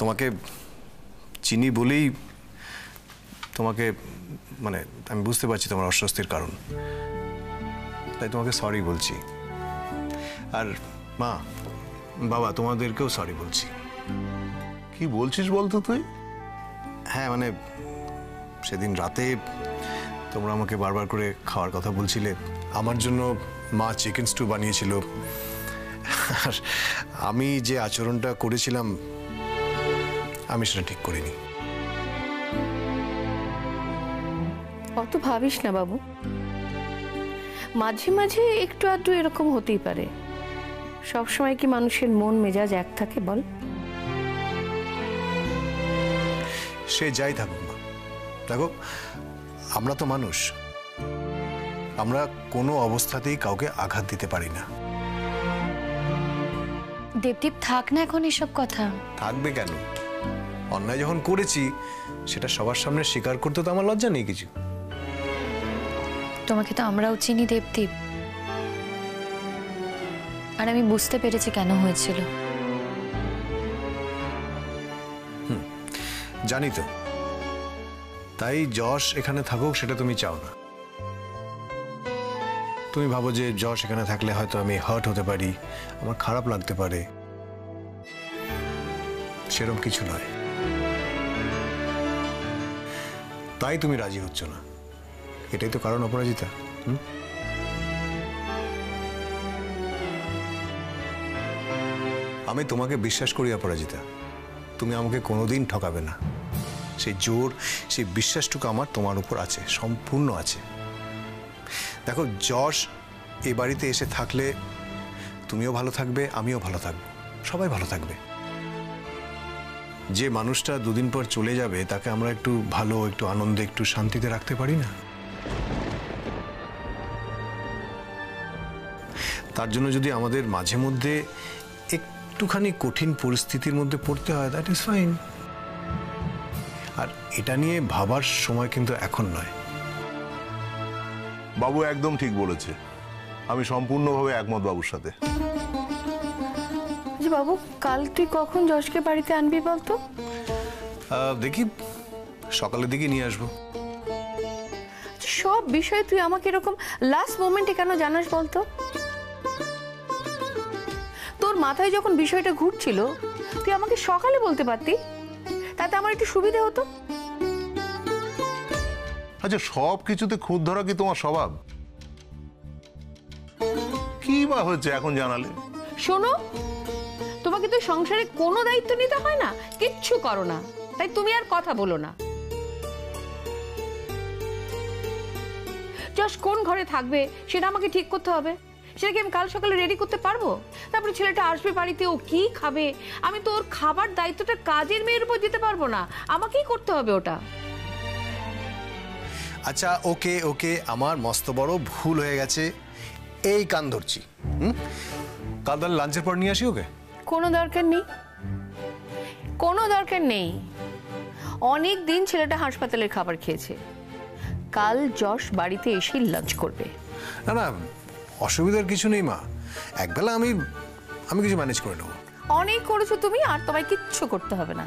তোমাকে চিনি বলেই তোমাকে মানে আমি বুঝতে পারছি তোমার অস্বস্তির কারণ, তাই তোমাকে সরি বলছি। আর মা বাবা তোমাদেরকেও সরি বলছি। কি বলছিস বলতো তুই? হ্যাঁ মানে সেদিন রাতে তোমরা আমাকে বারবার করে খাওয়ার কথা বলছিলে, আমার জন্য মা চিকেন স্টু বানিয়েছিল, আর আমি যে আচরণটা করেছিলাম আমি সেটা ঠিক করিনি। অত ভাবিস না বাবু, মাঝে মাঝে একটু আধটু এরকম হতেই পারে। সবসময় কি মানুষের মন মেজাজ এক থাকে বল? সে যাই থাকুক মা, দেখো আমরা তো মানুষ, আমরা কোনো অবস্থাতেই কাউকে আঘাত দিতে পারি না। দেবদীপ থাক না এখন এসব কথা। থাকবে কেন? অন্যায় যখন করেছি সেটা সবার সামনে স্বীকার করতে তো আমার লজ্জা নেই কিছু। তোমাকে তো আমরাও চিনি দেবদীপ, আর আমি বুঝতে পেরেছি কেন হয়েছিল। জানি তো, তাই যশ এখানে থাকুক সেটা তুমি চাও না। তুমি ভাবো যে যশ এখানে থাকলে হয়তো আমি হার্ট হতে পারি, আমার খারাপ লাগতে পারে। সেরকম কিছু নয়, তাই তুমি রাজি হচ্ছ না, এটাই তো কারণ অপরাজিতা। আমি তোমাকে বিশ্বাস করি অপরাজিতা, তুমি আমাকে কোনোদিন ঠকাবে না। সেই জোর, সেই বিশ্বাসটুকু আমার তোমার উপর আছে, সম্পূর্ণ আছে। দেখো যশ এ বাড়িতে এসে থাকলে তুমিও ভালো থাকবে, আমিও ভালো থাকবো, সবাই ভালো থাকবে। যে মানুষটা দুদিন পর চলে যাবে তাকে আমরা একটু ভালো, একটু আনন্দে, একটু শান্তিতে রাখতে পারি না? তার জন্য যদি আমাদের মাঝে মধ্যে একটুখানি কঠিন পরিস্থিতির মধ্যে পড়তে হয়, দ্যাট ইজ ফাইন। আর এটা নিয়ে ভাবার সময় কিন্তু এখন নয়। বাবু একদম ঠিক বলেছে, আমি সম্পূর্ণভাবে একমত বাবুর সাথে। বাবু কাল তুই কখন যশকে বাড়িতে আনবি বলতো? দেখি সকালের দিকে নিয়ে আসবো। সব বিষয়ে তুই আমাকে এরকম লাস্ট মোমেন্টে কেন জানাস বলতো? তোর মাথায় যখন বিষয়টা ঘুরছিল তুই আমাকে সকালে বলতে পারতি, তাতে আমার একটু সুবিধা হতো। আচ্ছা সব কিছুতে খুঁত ধরা কি তোমার স্বভাব? কি বা হচ্ছে এখন জানালে? শোনো, তোমাকে তো সংসারে কোনো দায়িত্ব নিতে হয় না, কিচ্ছু করো না, তাই তুমি আর কথা বলো না। যশ কোন ঘরে থাকবে সেটা আমাকে ঠিক করতে হবে, সেটাকে আমি কাল সকালে রেডি করতে পারবো? তারপরে ছেলেটা আসবে বাড়িতে, ও কি খাবে, আমি তো ওর খাবার দায়িত্বটা কাজের মেয়ের উপর দিতে পারবো না, আমাকেই করতে হবে ওটা। আচ্ছা ওকে ওকে, আমার মস্ত বড় ভুল হয়ে গেছে, এই কান ধরছি। কাল তাহলে লাঞ্চের পর নিয়ে আসি ওকে? কোনো দরকার নেই, কোনো দরকার নেই। অনেক দিন ছেলেটা হাসপাতালের খাবার খেয়েছে, কাল যশ বাড়িতে এসে লাঞ্চ করবে। না না, অসুবিধার কিছু নেই মা, একবেলা আমি কিছু ম্যানেজ করে নেবো। অনেক করেছো তুমি, আর তোমায় কিচ্ছু করতে হবে না,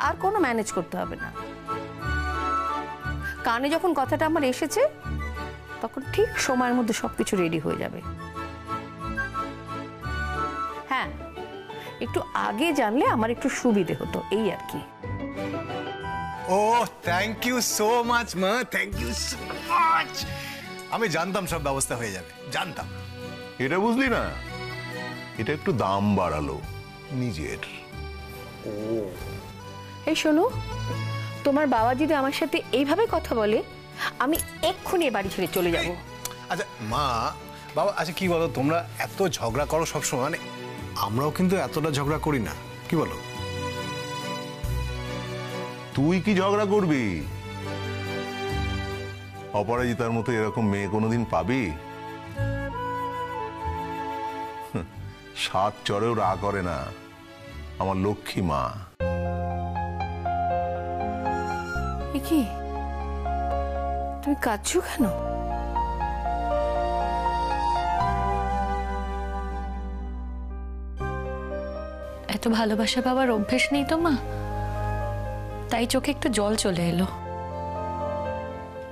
আর কোনো ম্যানেজ করতে হবে না। কানে যখন কথাটা আমার এসেছে তখন ঠিক সময়ের মধ্যে সবকিছু রেডি হয়ে যাবে। হ্যাঁ, একটু আগে জানলে আমার একটু সুবিধে হতো, এই আর কি। ও থ্যাংক ইউ সো মাচ মা, থ্যাংক ইউ সো মাচ। আমি জানতাম সব ব্যবস্থা হয়ে যাবে, জানতাম। এটা বুঝলি না, এটা একটু দাম বাড়ালো নিজের। ও এই শোনো, তোমার বাবা যদি আমার সাথে এইভাবে কথা বলে আমি এক্ষুনি এ বাড়ি ছেড়ে চলে যাব। আচ্ছা মা বাবা, আচ্ছা কি বলো, তোমরা এত ঝগড়া করো সবসময়, মানে আমরাও কিন্তু এতটা ঝগড়া করি না, কি বলো? তুই কি ঝগড়া করবি? অপরাজিতার মতো এরকম মেয়ে কোনোদিন পাবি? সাত চরেও রা করে না আমার লক্ষ্মী মা। কি তুমি কাঁদছো কেন? এত ভালোবাসা পাওয়ার অভ্যেস নেই তো মা? তাই চোখে একটু জল চলে এলো।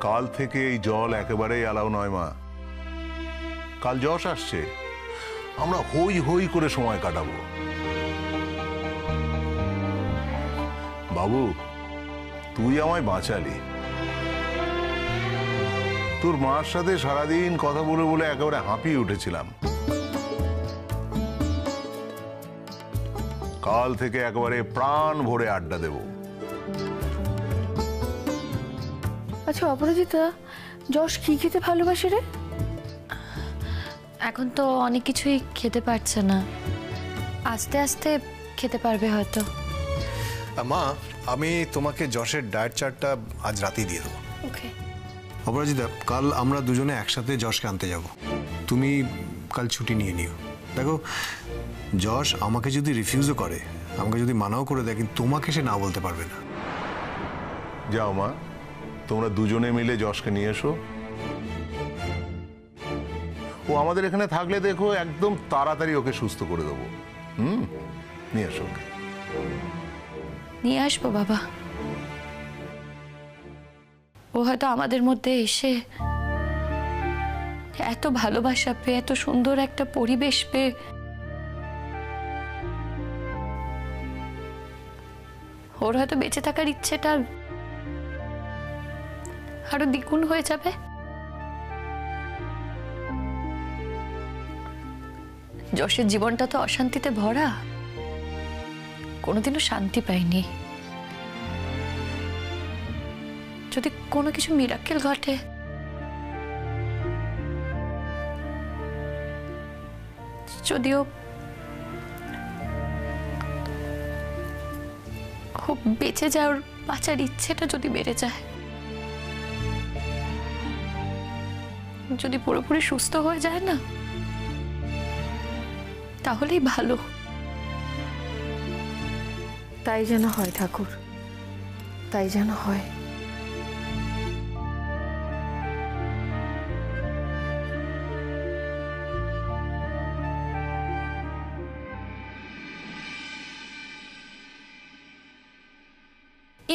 কাল থেকে এই জল একেবারেই অ্যালাউ নয় মা। কাল যশ আসছে, আমরা হই হই করে সময় কাটাবো। বাবু, তুই আমায় বাঁচালি। তোর মার সাথে সারাদিন কথা বলে বলে একেবারে হাঁপিয়ে উঠেছিলাম। কাল থেকে একেবারে প্রাণ ভরে আড্ডা দেব। আচ্ছা অপরাজিতা, যশ কি খেতে ভালোবাসে রে? এখন তো অনেক কিছুই খেতে পারছে না, আস্তে আস্তে খেতে পারবে হয়তো। মা, আমি তোমাকে যশের ডায়েট চার্টটা আজ রাতেই দিয়ে দেবো। ওকে। অপরাজিতা, কাল আমরা দুজনে একসাথে যশকে আনতে যাব। তুমি কাল ছুটি নিয়ে নিও। দেখো, যশ আমাকে যদি রিফিউজও করে, আমাকে যদি মানাও করে দেয়, কিন্তু তোমাকে সে না বলতে পারবে না। যাও মা, তোমরা দুজনে মিলে যশকে নিয়ে এসো। ও আমাদের এখানে থাকলে দেখো একদম তাড়াতাড়ি ওকে সুস্থ করে দেবো। নিয়ে এসো ওকে। নিয়ে আসবো বাবা। ও হয়তো আমাদের মধ্যে এসে এত ভালোবাসা পেয়ে, এত সুন্দর একটা পরিবেশ পেয়ে ওর হয়তো বেঁচে থাকার ইচ্ছেটা আরো দ্বিগুণ হয়ে যাবে। যশের জীবনটা তো অশান্তিতে ভরা, কোনোদিনও শান্তি পাইনি। যদি কোনো কিছু মিরাকেল ঘটে, যদিও খুব বেঁচে যাওয়ার বাঁচার ইচ্ছেটা যদি বেড়ে যায়, যদি পুরোপুরি সুস্থ হয়ে যায় না, তাহলেই ভালো। তাই যেন হয় ঠাকুর, তাই যেন হয়।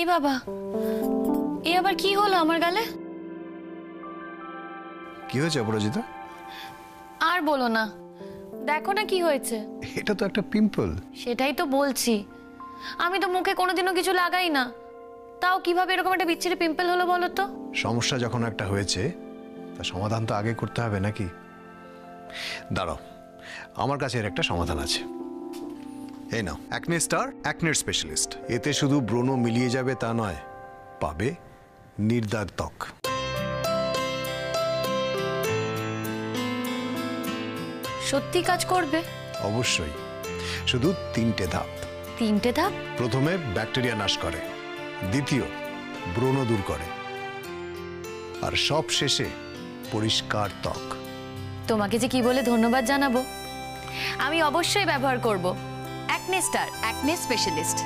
এ বাবা, এ আবার কি হলো আমার গালে? কি হয়েছে অপরাজিতা? আর বলো না, দেখো না কি হয়েছে। এটা তো একটা পিম্পল। সেটাই তো বলছি, আমি তো মুখে কোনোদিনও কিছু লাগাই না, তাও কিভাবে এরকম একটা বিচ্ছিরি পিম্পল হলো বলো তো? সমস্যা যখন একটা হয়েছে, তার সমাধান তো আগে করতে হবে নাকি? দাঁড়াও, আমার কাছে এর একটা সমাধান আছে। এই নাও, অ্যাকনে স্টার অ্যাকনের স্পেশালিস্ট। এতে শুধু ব্রণ মিলিয়ে যাবে তা নয়, পাবে নির্দাগ ত্বক। সত্যি কাজ করবে? অবশ্যই, শুধু 3টে ধাপ। 3টে ধাপ? প্রথমে ব্যাকটেরিয়া নাশ করে, দ্বিতীয় ব্রণ দূর করে, আর সব শেষে পরিষ্কার ত্বক। তোমাকে যে কি বলে ধন্যবাদ জানাবো। আমি অবশ্যই ব্যবহার করব অ্যাকনে স্টার অ্যাকনে স্পেশালিস্ট।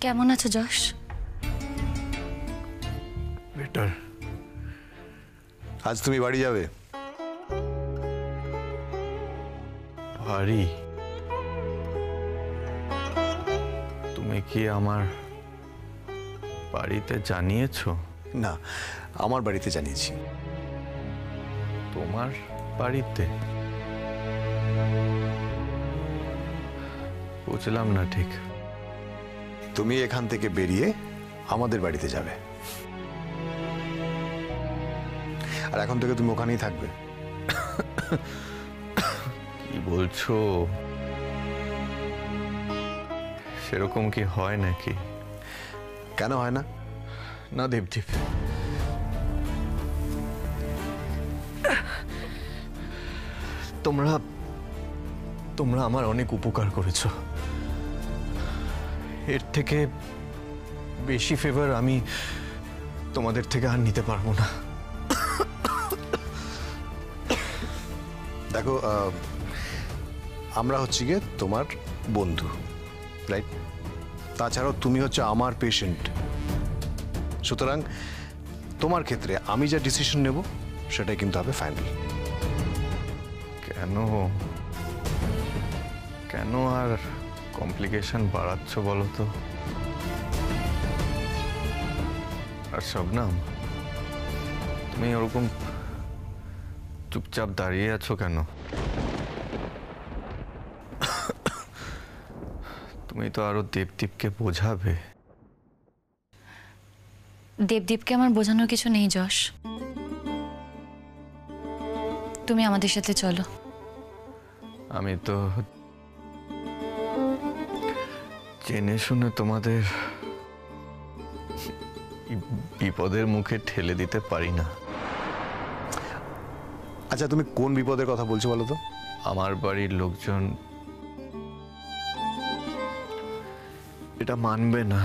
কেমন আছো যশ? বেটার। আজ তুমি বাড়ি যাবে? বাড়ি? তুমি কি আমার বাড়িতে জানিয়েছো? না, আমার বাড়িতে জানিয়েছি। তোমার বাড়িতে? বুঝলাম না ঠিক। তুমি এখান থেকে বেরিয়ে আমাদের বাড়িতে যাবে, আর এখন থেকে তুমি ওখানেই থাকবে। কি বলছো? সেরকম কি হয় নাকি? কেন হয় না? না দেবদীপ, তোমরা তোমরা আমার অনেক উপকার করেছো। এর থেকে বেশি ফেভার আমি তোমাদের থেকে আর নিতে পারবো না। দেখো, আমরা হচ্ছে গিয়ে তোমার বন্ধু, রাইট? তাছাড়াও তুমি হচ্ছে আমার পেশেন্ট, সুতরাং তোমার ক্ষেত্রে আমি যা ডিসিশন নেব সেটাই কিন্তু হবে ফাইনাল। কেন কেন আর কমপ্লিকেশন বাড়াচ্ছ বলো তো? আর শবনম, তুমি ওরকম চুপচাপ দাঁড়িয়ে আছো কেন? তুমি তো আরো দেবদীপকে বোঝাবে। দেবদীপকে আমার বোঝানোর কিছু নেই যশ, তুমি আমাদের সাথে চলো। আমি তো জেনে শুনে তোমাদের বিপদের মুখে ঠেলে দিতে পারি না। আচ্ছা, তুমি কোন বিপদের কথা বলছো বলো তো? আমার বাড়ির লোকজন এটা মানবে না।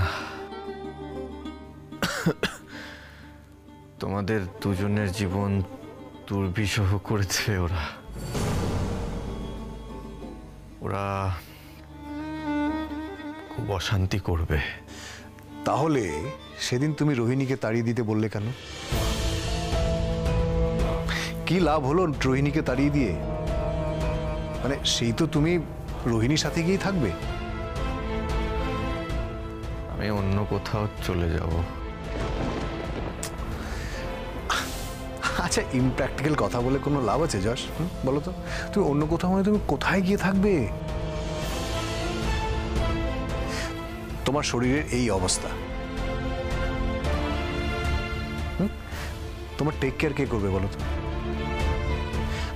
তোমাদের দুজনের জীবন দুর্বিষহ করেছে ওরা। ওরা খুব অশান্তি করবে। তাহলে সেদিন তুমি রোহিণীকে তাড়িয়ে দিতে বললে কেন? কি লাভ হলো রোহিণীকে তাড়িয়ে দিয়ে? মানে সেই তো তুমি রোহিণীর সাথে গিয়েই থাকবে। আমি অন্য কোথাও চলে যাব। আচ্ছা, ইমপ্র্যাকটিক্যাল কথা বলে কোনো লাভ আছে যশ? বলো তো, তুমি অন্য কোথাও মানে তুমি কোথায় গিয়ে থাকবে? তোমার শরীরের এই অবস্থা, তোমার টেক কেয়ার কে করবে বলো তো?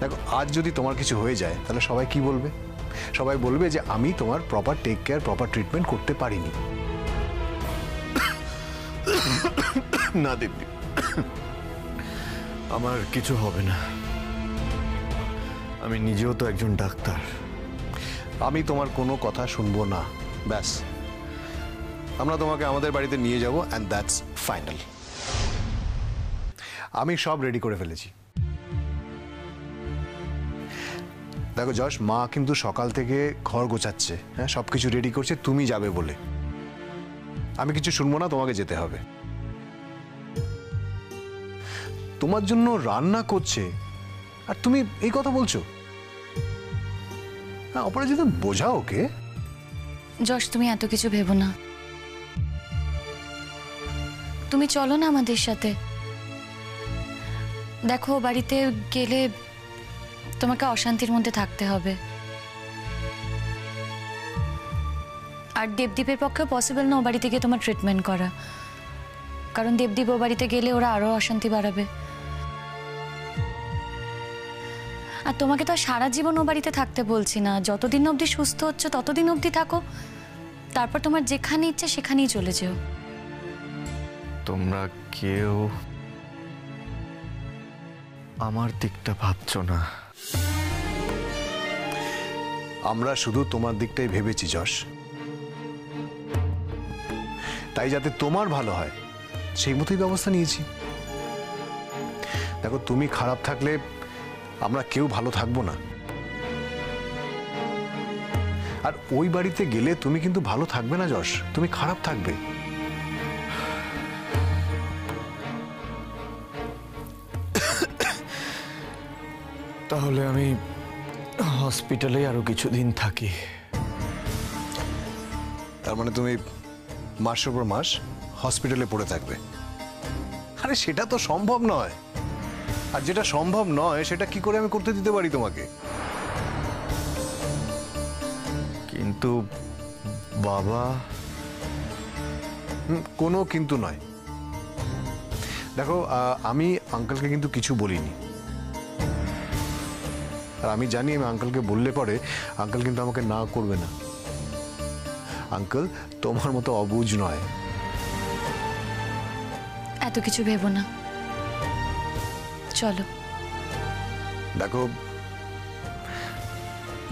দেখো, আজ যদি তোমার কিছু হয়ে যায় তাহলে সবাই কি বলবে? সবাই বলবে যে আমি তোমার proper take care, proper treatment করতে পারিনি। না দেবদীপ, আমার কিছু হবে না। আমি নিজেও তো একজন ডাক্তার। আমি তোমার কোনো কথা শুনবো না, ব্যাস। আমরা তোমাকে আমাদের বাড়িতে নিয়ে যাব, অ্যান্ড দ্যাটস ফাইনাল। আমি সব রেডি করে ফেলেছি। দেখো যশ, মা কিন্তু সকাল থেকে ঘর গোছাচ্ছে, হ্যাঁ, সবকিছু রেডি করছে তুমি যাবে বলে। আমি কিছু শুনবো না, তোমাকে যেতে হবে। তোমার জন্য রান্না করছে আর তুমি এই কথা বলছো? হ্যাঁ, অপরাজিতা বোঝাও ওকে। যশ, তুমি এত কিছু ভেবো না। তুমি চলো না আমাদের সাথে। দেখো, বাড়িতে গেলে তোমাকে অশান্তির মধ্যে থাকতে হবে। আর দেবদীপের পক্ষে পসিবল না ও বাড়িতে গিয়ে তোমার ট্রিটমেন্ট করা, কারণ দেবদীপ ও বাড়িতে গেলে ওরা আরো অশান্তি বাড়াবে। আর তোমাকে তো সারা জীবন ও বাড়িতে থাকতে বলছি না, যতদিন অবধি সুস্থ হচ্ছ ততদিন অবধি থাকো, তারপর তোমার যেখানে ইচ্ছে সেখানেই চলে যেও। তোমরা কেউ আমার দিকটা ভাবছো না। আমরা শুধু তোমার দিকটাই ভেবেছি যশ, তাই যাতে তোমার ভালো হয় সেই মতোই ব্যবস্থা নিয়েছি। দেখো, তুমি খারাপ থাকলে আমরা কেউ ভালো থাকবো না। আর ওই বাড়িতে গেলে তুমি কিন্তু ভালো থাকবে না যশ, তুমি খারাপ থাকবে। তাহলে আমি হসপিটালে আরো কিছুদিন থাকি। তার মানে তুমি মাসের পর মাস হসপিটালে পড়ে থাকবে? আরে সেটা তো সম্ভব নয়। আর যেটা সম্ভব নয় সেটা কি করে আমি করতে দিতে পারি তোমাকে? কিন্তু বাবা। কোনো কিন্তু নয়। দেখো, আমি আঙ্কেলকে কিন্তু কিছু বলিনি। আর আমি জানি আমি আঙ্কেলকে বললে পরে আঙ্কেল কিন্তু আমাকে না করবে না। আঙ্কেল তোমার মতো অবুঝ নয়। এত কিছু ভেবো না, চলো। দেখো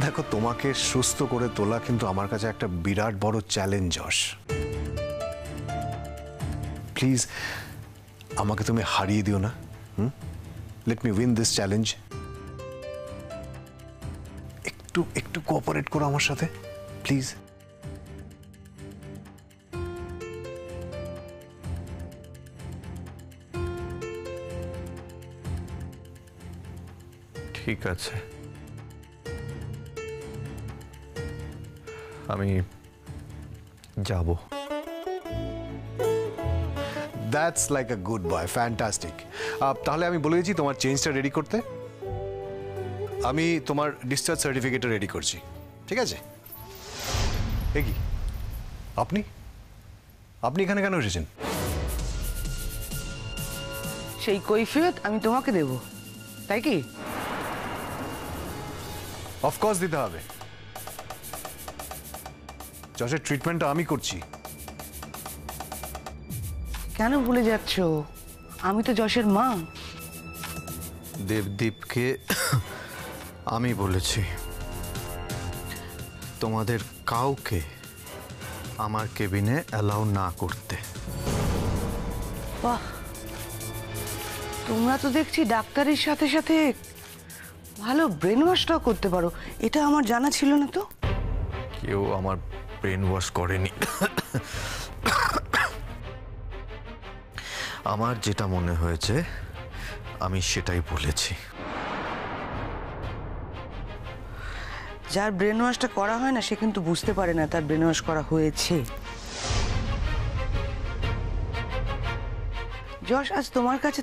দেখো, তোমাকে সুস্থ করে তোলা কিন্তু আমার কাছে একটা বিরাট বড় চ্যালেঞ্জ যশ। প্লিজ আমাকে তুমি হারিয়ে দিও না। Let me win this challenge. একটু একটু কোঅপারেট করো আমার সাথে প্লিজ। ঠিক আছে, আমি যাব। That's like a good boy, fantastic. তাহলে আমি বলে দিচ্ছি তোমার চেঞ্জটা রেডি করতে। আমি তোমার ডিসচার্জ সার্টিফিকেটটা রেডি করছি, ঠিক আছে? এ কি আপনি আপনি এখানে কেন এসেছেন? সেই কৈফিয়ত আমি তোমাকে দেব, তাই কি? অফকোর্স দিতে হবে। যশের ট্রিটমেন্টটা আমি করছি। কেন ভুলে যাচ্ছ? আমি তো যশের মা। দেবদীপকে আমি বলেছি তোমাদের কাউকে আমার কেবিনে অ্যালাউ না করতে। বাহ, তোমরা তো দেখছি ডাক্তারের সাথে সাথে ভালো ব্রেন ওয়াশটাও করতে পারো। এটা আমার জানা ছিল না তো। কেউ আমার ব্রেন ওয়াশ করেনি। আমার যেটা মনে হয়েছে আমি সেটাই বলেছি। যার ব্রেন ওয়াশটা করা হয় না সে কিন্তু বুঝতে পারে না তার ব্রেন ওয়াশ করা হয়েছে। যশ, আজ তোমার কাছে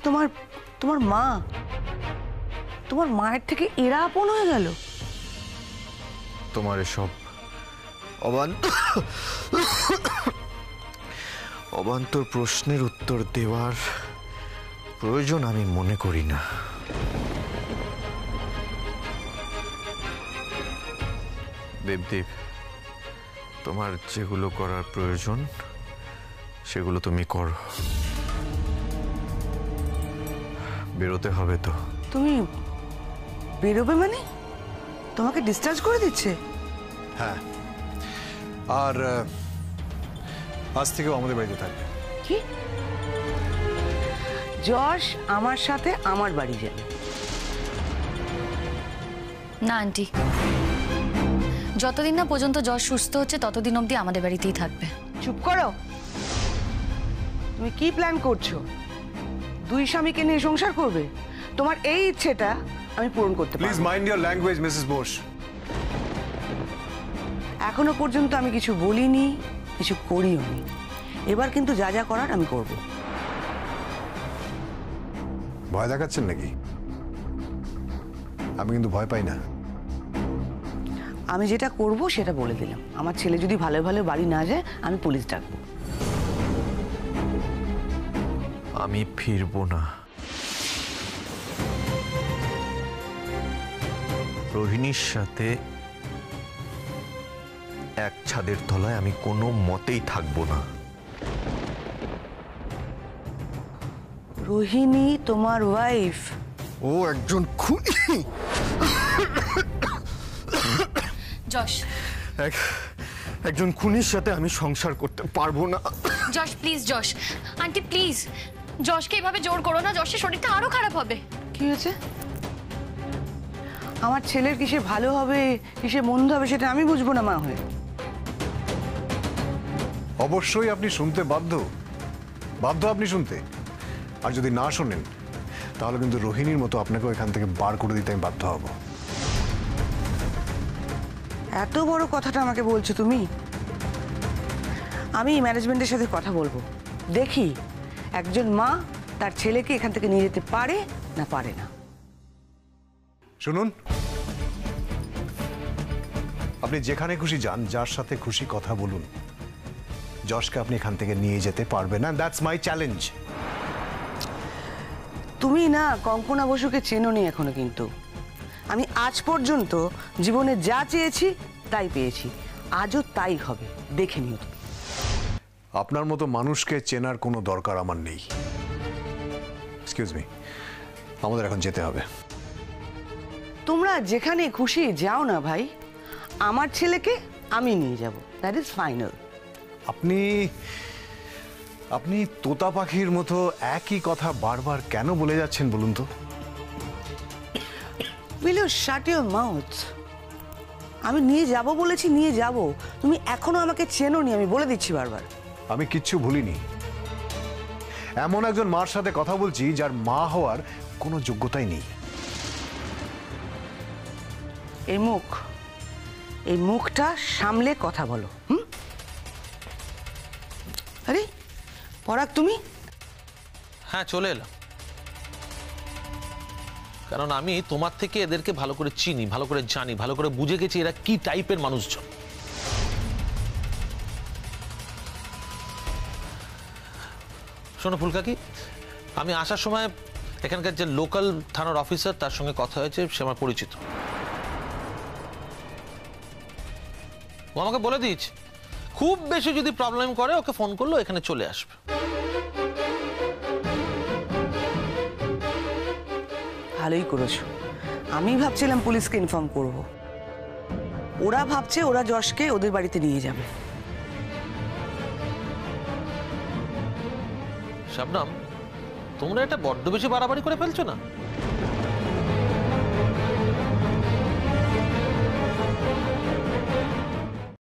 তোমার মা, তোমার মায়ের থেকে এরা আপন হয়ে গেল। তোমার এসব অবান্তর প্রশ্নের উত্তর দেওয়ার প্রয়োজন আমি মনে করি না। দেবদীপ, তোমার যেগুলো করার প্রয়োজন সেগুলো তুমি করো। বেরোতে হবে তো। তুমি বেরোবে মানে? তোমাকে ডিসচার্জ করে দিচ্ছে? হ্যাঁ, আর আজ থেকেও আমাদের বাড়িতে থাকবে। কি? যশ আমার সাথে আমার বাড়ি যাবে? না আন্টি, যতদিন না পর্যন্ত যশ সুস্থ হচ্ছে ততদিন অবধি আমাদের বাড়িতেই থাকবে। চুপ করো। তুমি কি প্ল্যান করছো? দুই স্বামীকে নিয়ে সংসার করবে? তোমার এই ইচ্ছেটা আমি পূরণ করতে প্লিজ পারবো। Mind your language Mrs Bose. এখনো পর্যন্ত আমি কিছু বলিনি, কিছু করিও নি। এবার কিন্তু যা যা করার আমি করব। ভয় দেখাচ্ছেন নাকি? আমি কিন্তু ভয় পাই না। আমি যেটা করব সেটা বলে দিলাম। আমার ছেলে যদি ভালো ভালো বাড়ি না যায় আমি পুলিশ ডাকবো। আমি ফিরবো না। রোহিণীর সাথে এক ছাদের তলায় আমি কোনো মতেই থাকবো না। রোহিণী তোমার ওয়াইফ? ও একজন খুনি। যশ, একজন খুনির সাথে আমি সংসার করতে পারবো না। যশ প্লিজ, যশ আন্টি প্লিজ, যশকে এভাবে জোর করো না, যশের শরীরটা আরো খারাপ হবে। কি হয়েছে? আমার ছেলের কিসে ভালো হবে কিসে মন্দ হবে সেটা আমি বুঝবো না মা হয়ে? অবশ্যই আপনি শুনতে বাধ্য, আপনি শুনতে। আর যদি না শোনেন তাহলে কিন্তু রোহিণীর মতো আপনাকেও এখান থেকে বার করে দিতে আমি বাধ্য হব। এত বড় কথাটা আমাকে বলছো তুমি? আমি ম্যানেজমেন্টের সাথে কথা বলবো, দেখি একজন মা তার ছেলেকে এখান থেকে নিয়ে যেতে পারে না পারে না। শুনুন, আপনি যেখানে খুশি যান, যার সাথে খুশি কথা বলুন, যশকে আপনি এখান থেকে নিয়ে যেতে পারবেন না। That's my challenge. তুমি না কঙ্কনা বসুকে চেনোনি এখনো, কিন্তু আমি আজ পর্যন্ত জীবনে যা চেয়েছি তাই পেয়েছি, আজও তাই হবে, দেখে নিও। আপনার মতো মানুষকে চেনার কোনো দরকার আমার নেই। এক্সকিউজ মি, আমাদের এখন যেতে হবে। তোমরা যেখানে খুশি যাও না ভাই, আমার ছেলেকে আমি নিয়ে যাব, দ্যাট ইজ ফাইনাল। আপনি তোতা পাখির মতো একই কথা বারবার কেন বলে যাচ্ছেন বলুন তো? Will you shut your mouth? আমি নিয়ে যাব বলেছি, নিয়ে যাব। তুমি এখনো আমাকে চেনোনি, আমি বলে দিচ্ছি বারবার। আমি কিচ্ছু ভুলিনি। এমন একজন মার সাথে কথা বলছি যার মা হওয়ার কোনো যোগ্যতাই নেই। এই মুখটা সামলে কথা বলো। আরে পরাগ, তুমি? হ্যাঁ, চলে এলাম, কারণ আমি তোমার থেকে এদেরকে ভালো করে চিনি, ভালো করে জানি, ভালো করে বুঝে গেছি এরা কি টাইপের মানুষজন। শোনো ফুলকাকি, আমি আসার সময় এখানকার যে লোকাল থানার অফিসার তার সঙ্গে কথা হয়েছে, সে আমার পরিচিত। ও আমাকে বলে দিয়েছে খুব বেশি যদি প্রবলেম করে ওকে ফোন করলো, এখানে চলে আসবে। ভালোই করেছো। আমি ভাবছিলাম পুলিশকে ইনফর্ম করব। ওরা ভাবছে ওরা যশকে ওদের বাড়িতে নিয়ে যাবে। শাবনাম, তোমরা এটা বড্ড বেশি বাড়াবাড়ি করে ফেলছো না?